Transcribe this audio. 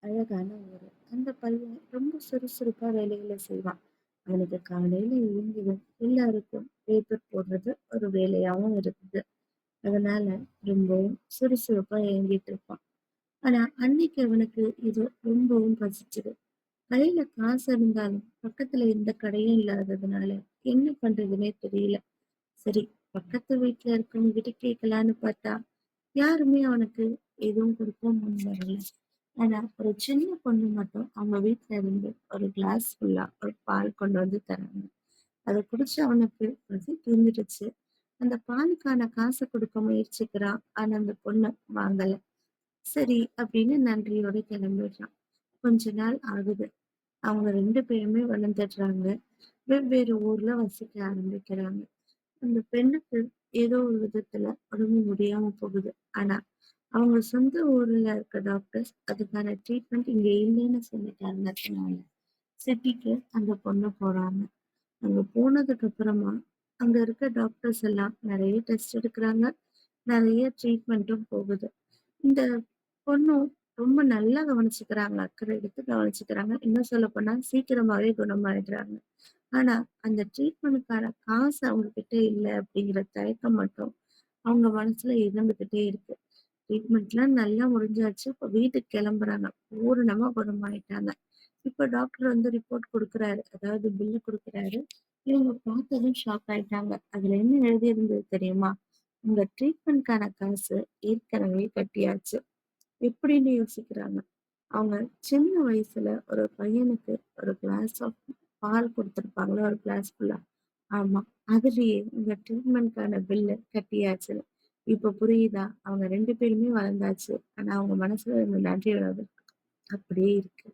அழகான ஊரு. அந்த பையன் ரொம்ப சுறுசுறுப்பா வேலைகள செய்வான். அவனுக்கு காலையில எழுந்ததும் எல்லாருக்கும் பேப்பர் போடுறது ஒரு வேலையாவும் இருக்குது. அதனால ரொம்பவும் சுறுசுறுப்பா இயங்கிட்டு இருப்பான். ஆனா அன்னைக்கு அவனுக்கு ஏதோ ரொம்பவும் பசிச்சது. கையில காசு இருந்தாலும் பக்கத்துல எந்த கடையும் இல்லாததுனால என்ன பண்றதுன்னே தெரியல. சரி, பக்கத்து வீட்ல இருக்கவங்க கிட்ட கேட்கலான்னு பார்த்தா யாருமே அவனுக்கு எதுவும் கொடுக்கவும் முன் வரல. ஆனா, ஒரு சின்ன பொண்ணு மட்டும் அவங்க வீட்ல இருந்து ஒரு கிளாஸ் ஃபுல்லா ஒரு பால் கொண்டு வந்து தராங்க. அத குடிச்சு அவனுக்கு பசி தீர்ந்துடுச்சு. அந்த பாலுக்கான காச குடுக்க முயற்சிக்கிறான். ஆனா, அந்த பொண்ணு வாங்கல. சரி அப்படின்னு நன்றியோட கிளம்பிடுறான். கொஞ்ச நாள் ஆகுது. அவங்க 2 பேருமே வளர்ந்துடுறாங்க. வெவ்வேறு ஊர்ல வசிக்க ஆரம்பிக்கிறாங்க. அந்த பெண்ணுக்கு ஏதோ ஒரு விதத்துல உடம்பு முடியாம போகுது. ஆனா, அவங்க சொந்த ஊர்ல இருக்க டாக்டர்ஸ் அதுக்கான ட்ரீட்மெண்ட் இங்க இல்லைன்னு சொல்லிட்டாங்கனால, சிட்டிக்கு அந்த பொண்ணு போறாங்க. அங்க போனதுக்கு அப்புறமா, அங்க இருக்க டாக்டர்ஸ் எல்லாம் நெறைய டெஸ்ட் எடுக்குறாங்க. நெறைய ட்ரீட்மெண்ட்டும் போகுது. இந்த பொண்ணும் ரொம்ப நல்லா கவனிச்சுக்கிறாங்க. அக்கறை எடுத்து கவனிச்சுக்கிறாங்க. இன்னும் சொல்லப்போனா சீக்கிரமாவே குணமாயிடுறாங்க. ஆனா, அந்த ட்ரீட்மெண்ட்க்கான காசு அவங்க கிட்ட இல்ல அப்படிங்கிற தயக்கம் மட்டும் அவங்க மனசுல இருந்துகிட்டே இருக்கு. ட்ரீட்மெண்ட்லாம் நல்லா முடிஞ்சாச்சு. இப்ப வீட்டுக்கு கிளம்புறாங்க. பூரணமா குணமாயிட்டாங்க. இப்ப டாக்டர் வந்து ரிப்போர்ட் குடுக்குறாரு. அதாவது பில்லு குடுக்குறாரு. இவங்க பார்த்ததும் ஷாக் ஆயிட்டாங்க. அதுல என்ன எழுதியிருந்தது தெரியுமா? உங்க ட்ரீட்மெண்ட்க்கான காசு ஏற்கனவே கட்டியாச்சு. எப்படின்னு யோசிக்கிறாங்க. அவங்க சின்ன வயசுல ஒரு பையனுக்கு ஒரு கிளாஸ் ஆஃப் பால் குடுத்துருப்பாங்கல்ல, ஒரு கிளாஸ் ஃபுல்லா. ஆமா. அதுலயே உங்க ட்ரீட்மெண்ட்க்கான பில்ல கட்டியாச்சுன்னு. இப்ப புரியுதா? அவங்க 2 பேருமே வளர்ந்தாச்சு. ஆனா அவங்க மனசுல இருந்த நன்றி உணர்வு அப்படியே இருக்கு.